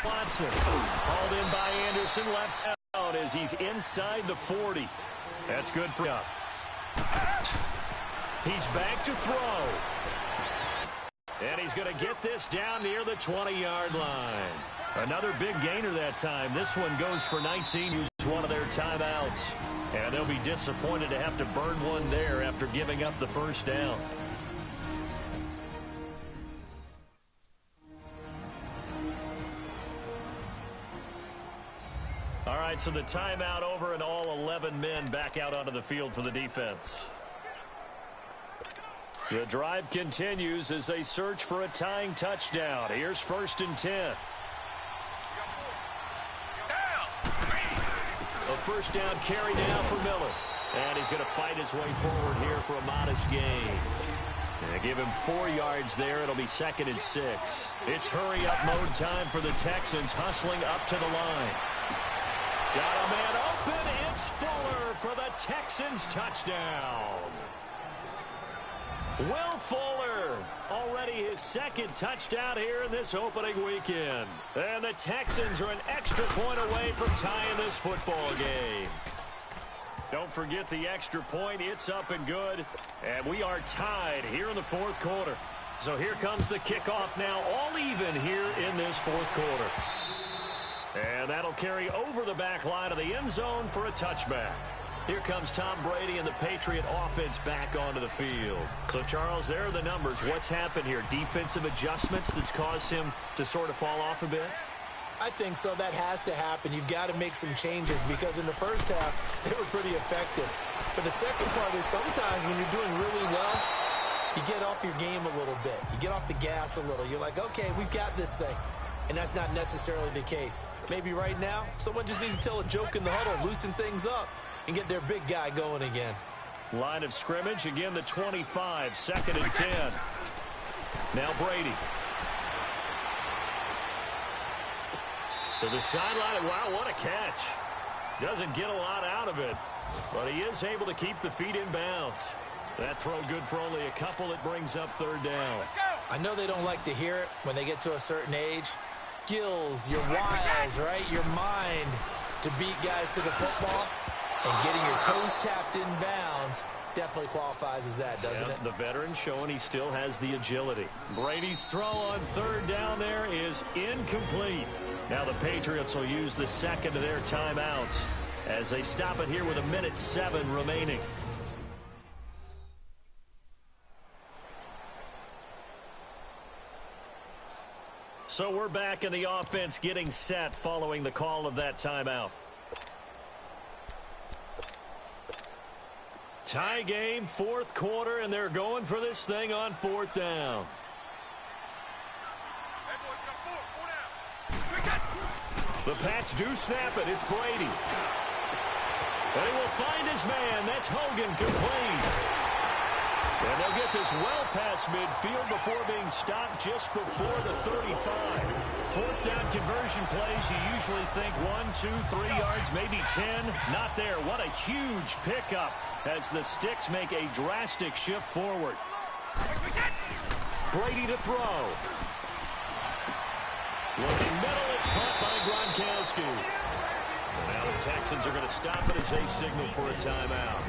Watson. Hauled in by Anderson, left side as he's inside the 40. That's good for him. He's back to throw. And he's going to get this down near the 20-yard line. Another big gainer that time. This one goes for 19. Used one of their timeouts. And they'll be disappointed to have to burn one there after giving up the first down. All right, so the timeout over and all 11 men back out onto the field for the defense. The drive continues as they search for a tying touchdown. Here's 1st and 10. A first down carry now for Miller. And he's going to fight his way forward here for a modest gain. And give him 4 yards there. It'll be 2nd and 6. It's hurry-up mode time for the Texans, hustling up to the line. Got a man open. It's Fuller for the Texans touchdown. Will Fuller, already his 2nd touchdown here in this opening weekend. And the Texans are an extra point away from tying this football game. Don't forget the extra point. It's up and good. And we are tied here in the 4th quarter. So here comes the kickoff now, all even here in this 4th quarter. And that'll carry over the back line of the end zone for a touchback. Here comes Tom Brady and the Patriot offense back onto the field. So, Charles, there are the numbers. What's happened here? Defensive adjustments that's caused him to sort of fall off a bit? I think so. That has to happen. You've got to make some changes because in the first half, they were pretty effective. But the second part is sometimes when you're doing really well, you get off your game a little bit. You get off the gas a little. You're like, okay, we've got this thing. And that's not necessarily the case. Maybe right now, someone just needs to tell a joke in the huddle, loosen things up, and get their big guy going again. Line of scrimmage, again the 25, 2nd and 10. Now Brady. To the sideline. Wow, what a catch. Doesn't get a lot out of it, but he is able to keep the feet in bounds. That throw good for only a couple. It brings up 3rd down. I know they don't like to hear it when they get to a certain age. Skills, your wiles, right? Your mind to beat guys to the football. And getting your toes tapped in bounds definitely qualifies as that, doesn't it? The veteran showing he still has the agility. Brady's throw on 3rd down there is incomplete. Now the Patriots will use the 2nd of their timeouts as they stop it here with 1:07 remaining. So we're back in the offense getting set following the call of that timeout. Tie game, 4th quarter, and they're going for this thing on 4th down. The Pats do snap it. It's Brady. They will find his man. That's Hogan, complete. And they'll get this well past midfield before being stopped just before the 35. 4th down conversion plays, you usually think 1, 2, 3 yards, maybe 10. Not there. What a huge pickup as the Sticks make a drastic shift forward. Brady to throw. Looking middle, it's caught by Gronkowski. Now the Texans are going to stop it as they signal for a timeout.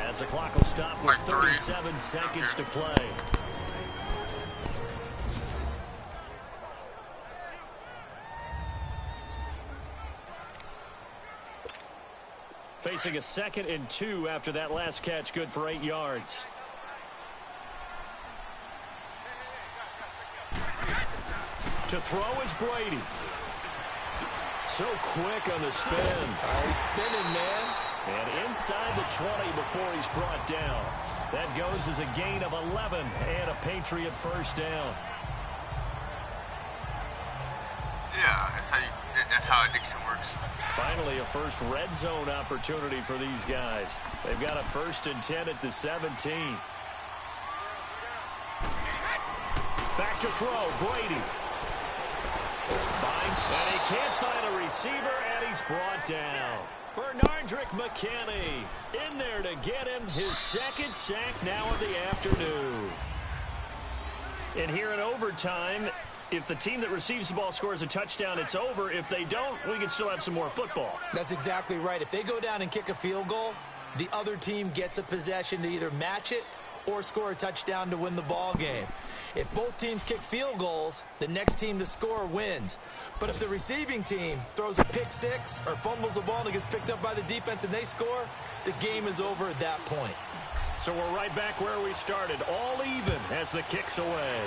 As the clock will stop with 37 seconds to play. Facing a 2nd and 2 after that last catch, good for 8 yards. To throw is Brady. So quick on the spin. He's spinning, man. And inside the 20 before he's brought down. That goes as a gain of 11 and a Patriot first down. Yeah, that's how addiction works. Finally, a first red zone opportunity for these guys. They've got a 1st and 10 at the 17. Back to throw, Brady. And he can't find a receiver, and he's brought down. Bernardrick McKinney in there to get him his 2nd sack now of the afternoon. And here in overtime, if the team that receives the ball scores a touchdown, it's over. If they don't, we can still have some more football. That's exactly right. If they go down and kick a field goal, the other team gets a possession to either match it or score a touchdown to win the ball game. If both teams kick field goals, the next team to score wins. But if the receiving team throws a pick six or fumbles the ball and it gets picked up by the defense and they score, the game is over at that point. So we're right back where we started, all even as the kick's away.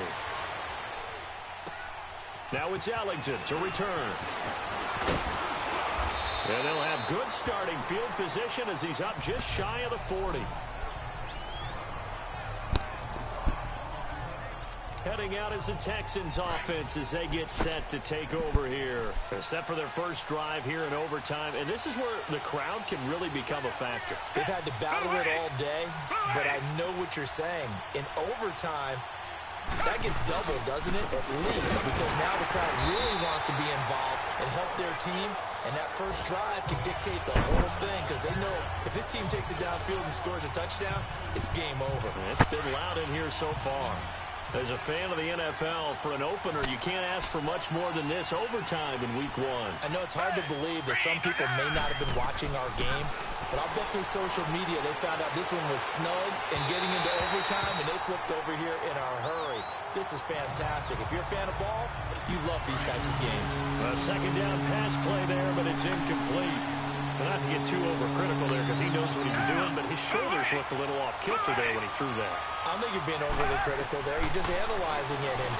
Now it's Ellington to return. And they'll have good starting field position as he's up just shy of the 40. Heading out is the Texans offense as they get set to take over here. They're set for their first drive here in overtime, and this is where the crowd can really become a factor. They've had to battle it all day, but I know what you're saying. In overtime, that gets doubled, doesn't it? At least, because now the crowd really wants to be involved and help their team, and that first drive can dictate the whole thing because they know if this team takes it downfield and scores a touchdown, it's game over. It's been loud in here so far. As a fan of the NFL, for an opener, you can't ask for much more than this overtime in Week 1. I know it's hard to believe that some people may not have been watching our game, but I'll bet through social media they found out this one was snug and getting into overtime, and they flipped over here in a hurry. This is fantastic. If you're a fan of ball, you love these types of games. A second down pass play there, but it's incomplete. Well, not to get too overcritical there because he knows what he's doing, but his shoulders looked a little off kilter there when he threw that. I don't think you're being overly critical there. You're just analyzing it, and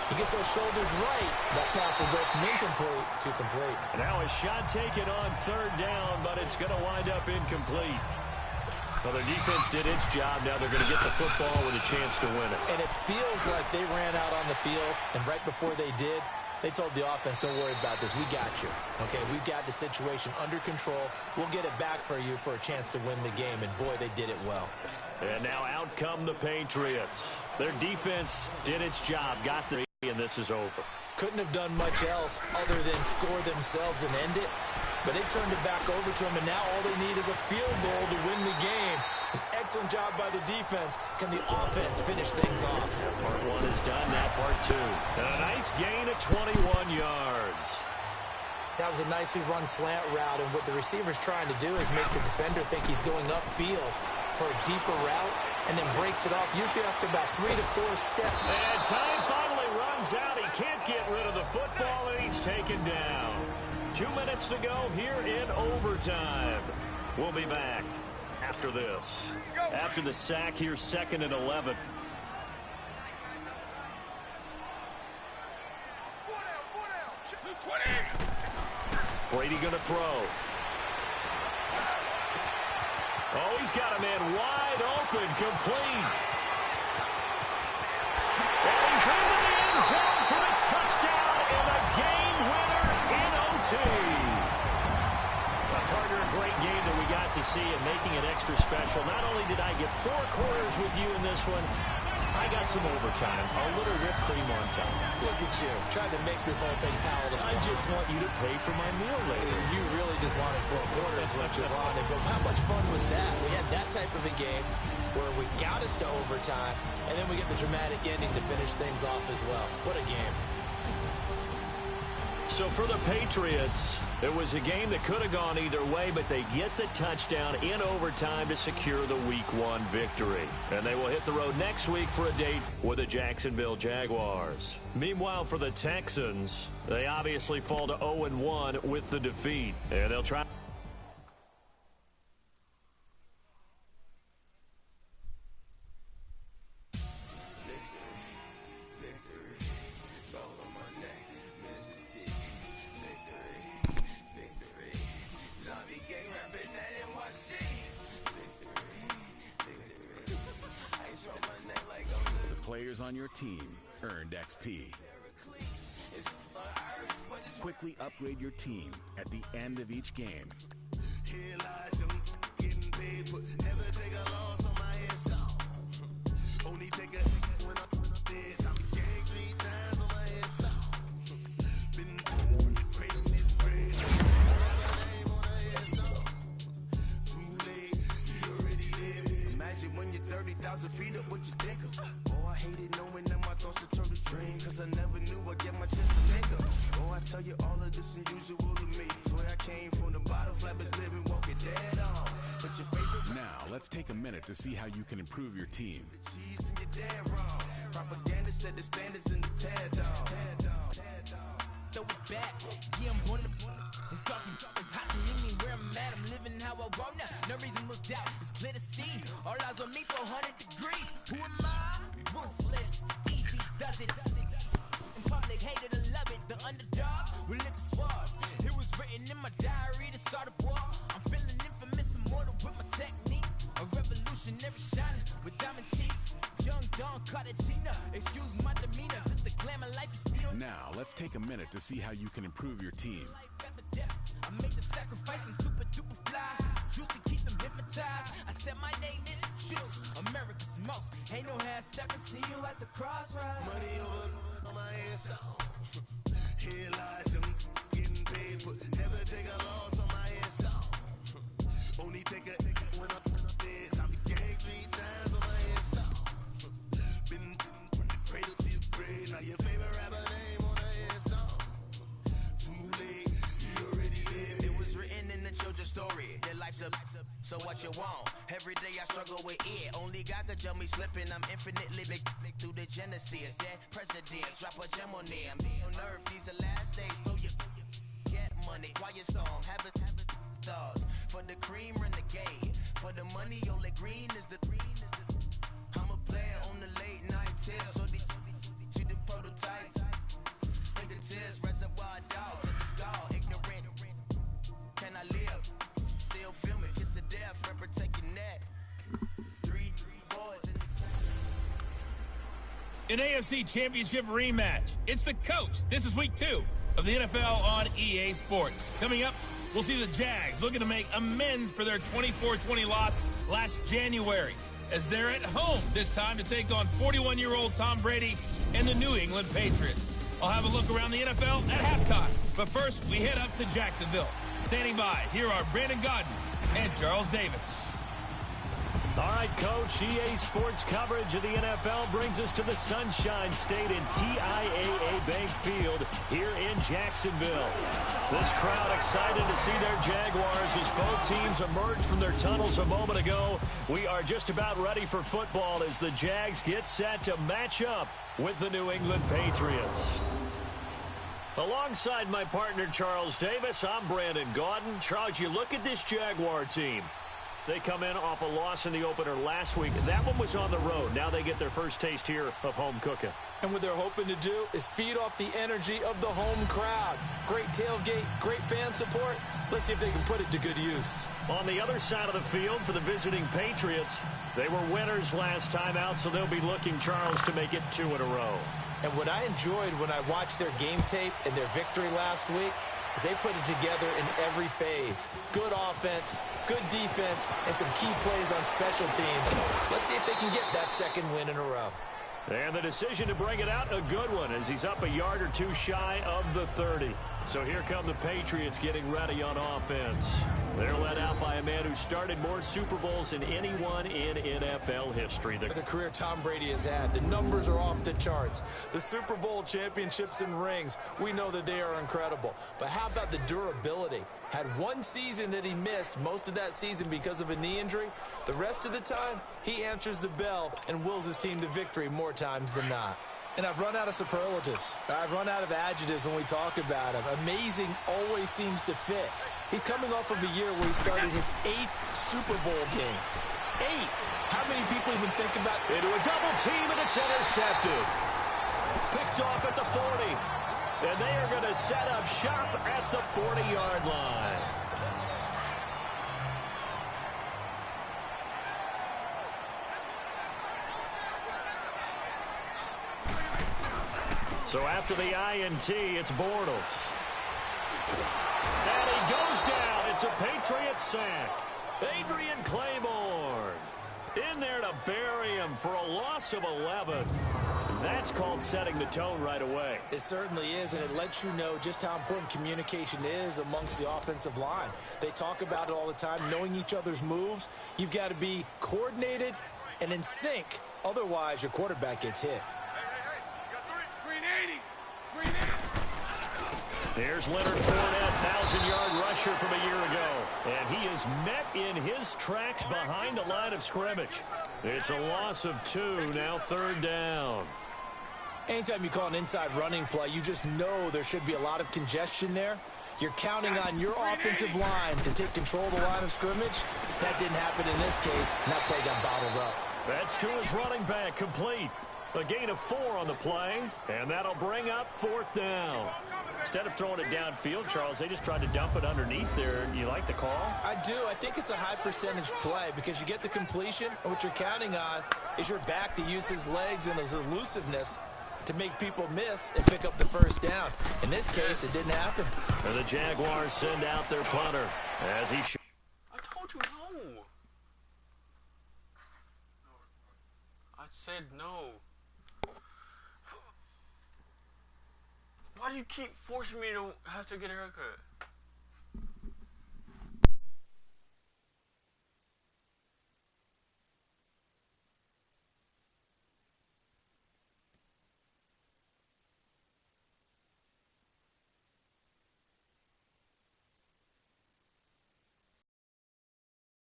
he gets those shoulders right. That pass will go from incomplete to complete. And now a shot taken on third down, but it's going to wind up incomplete. Well, their defense did its job. Now they're going to get the football with a chance to win it. And it feels like they ran out on the field, and right before they did, they told the offense, don't worry about this. We got you. Okay, we've got the situation under control. We'll get it back for you for a chance to win the game. And, boy, they did it well. And now out come the Patriots. Their defense did its job, got the and this is over. Couldn't have done much else other than score themselves and end it. But they turned it back over to them, and now all they need is a field goal to win the game. An excellent job by the defense. Can the offense finish things off? Part one is done, now part two. And a nice gain of 21 yards. That was a nicely run slant route, and what the receiver's trying to do is make the defender think he's going upfield for a deeper route, and then breaks it off, usually after about 3 to 4 steps. And time finally runs out. He can't get rid of the football, and he's taken down. 2 minutes to go here in overtime. We'll be back after this. After the sack, here's 2nd and 11. Brady going to throw. Oh, he's got a man wide open, complete. And he's into the end zone for a touchdown and a game winner in OT. Partner, a great game that we got to see and making it extra special. Not only did I get 4 quarters with you in this one, I got some overtime, a little whipped cream on top. Look at you, trying to make this whole thing palatable. I just want you to pay for my meal later. You really just wanted 4 quarters what you wanted, but how much fun was that? We had that type of a game where we got us to overtime, and then we get the dramatic ending to finish things off as well. What a game. So for the Patriots, it was a game that could have gone either way, but they get the touchdown in overtime to secure the Week 1 victory. And they will hit the road next week for a date with the Jacksonville Jaguars. Meanwhile, for the Texans, they obviously fall to 0-1 with the defeat. And they'll try... Players on your team earned XP. Quickly upgrade your team at the end of each game. Imagine when you're 30,000 feet up, what you think of? Oh, I hated knowing that my thoughts would turn to dream, cause I never knew I'd get my just unusual to me. Swear I came from the bottom, flappers living, walking dead on. But your favorite Now, let's take a minute to see how you can improve your team. cheese and you're dead wrong. Propaganda set the standards in the tear down. Throw it back, yeah, I'm on the it's talking, it's hot, so leave me where I'm at. I'm living how I want now. No reason to doubt, it's clear to see. All eyes on me for 100 degrees. Who am I? Ruthless, easy does it. In public, hated or love it. The underdogs with liquor swabs. It was written in my diary to start a war. I'm feeling infamous, immortal with my technique. A revolutionary shining with diamond teeth. Young Don Cartagena, excuse my demeanor. This the glamour life you steal. Now, let's take a minute to see how you can improve your team. I made the sacrifice and super duper fly. Juicy, keep them hypnotized. I said my name is Juice, America's most. Ain't no half stepping. See you at the crossroads. Money over on my ass down. Here lies them getting paid, but never take a loss on my ass down. Only take a when I'm dead. I be gang 3 times on my ass down. Been from the cradle to the grave. Now your favorite rapper name on the ass down. Too late, you already lived. It was written in the children's story. Their life's a so what you want? Every day I struggle with it. Only God could jump me slipping. I'm infinitely big through the genesis. Dead presidents, drop a gem on them. On earth, these the last days. Throw your get money. Quiet storm, have it thoughts. For the cream, renegade. For the money, only green is the I'm a player on the late night tips. So these to the prototype. Fingertips, reservoir dog to the skull. Ignorant. Can I live? Still feel me. Kiss the death, friend, protect your neck. 3 boys in the An AFC Championship rematch. It's the coach. This is week 2 of the NFL on EA Sports. Coming up, we'll see the Jags looking to make amends for their 24-20 loss last January, as they're at home this time to take on 41-year-old Tom Brady and the New England Patriots. I'll have a look around the NFL at halftime. But first, we head up to Jacksonville. Standing by, here are Brandon Gaudin and Charles Davis. All right, Coach, EA Sports coverage of the NFL brings us to the Sunshine State in TIAA Bank Field here in Jacksonville. This crowd excited to see their Jaguars as both teams emerged from their tunnels a moment ago. We are just about ready for football as the Jags get set to match up with the New England Patriots. Alongside my partner, Charles Davis, I'm Brandon Gaudin. Charles, you look at this Jaguar team. They come in off a loss in the opener last week. That one was on the road. Now they get their first taste here of home cooking. And what they're hoping to do is feed off the energy of the home crowd. Great tailgate, great fan support. Let's see if they can put it to good use. On the other side of the field for the visiting Patriots, they were winners last time out, so they'll be looking, Charles, to make it 2 in a row. And what I enjoyed when I watched their game tape and their victory last week is they put it together in every phase. Good offense, good defense, and some key plays on special teams. Let's see if they can get that second win in a row. And the decision to bring it out, a good one, as he's up a yard or 2 shy of the 30. So here come the Patriots getting ready on offense. They're led out by a man who started more Super Bowls than anyone in NFL history. The career Tom Brady has had, the numbers are off the charts. The Super Bowl championships and rings, we know that they are incredible. But how about the durability? Had one season that he missed, most of that season because of a knee injury. The rest of the time, he answers the bell and wills his team to victory more times than not. And I've run out of superlatives. I've run out of adjectives when we talk about him. Amazing always seems to fit. He's coming off of a year where he started his 8th Super Bowl game. 8! How many people even think about... Into a double team, and it's intercepted. Picked off at the 40. And they are going to set up shop at the 40-yard line. So after the INT, it's Bortles. And he goes down. It's a Patriots sack. Adrian Claiborne in there to bury him for a loss of 11. That's called setting the tone right away. It certainly is, and it lets you know just how important communication is amongst the offensive line. They talk about it all the time, knowing each other's moves. You've got to be coordinated and in sync. Otherwise, your quarterback gets hit. Here's Leonard Fournette, 1,000-yard rusher from a year ago. And he is met in his tracks behind the line of scrimmage. It's a loss of 2, now 3rd down. Anytime you call an inside running play, you just know there should be a lot of congestion there. You're counting on your offensive line to take control of the line of scrimmage. That didn't happen in this case, and that play got bottled up. That's to his running back, complete. A gain of 4 on the play, and that'll bring up 4th down. Instead of throwing it downfield, Charles, they just tried to dump it underneath there. You like the call? I do. I think it's a high percentage play because you get the completion, and what you're counting on is your back to use his legs and his elusiveness to make people miss and pick up the 1st down. In this case, it didn't happen. And the Jaguars send out their punter as he I told you no. I said no. Why do you keep forcing me to have to get a haircut?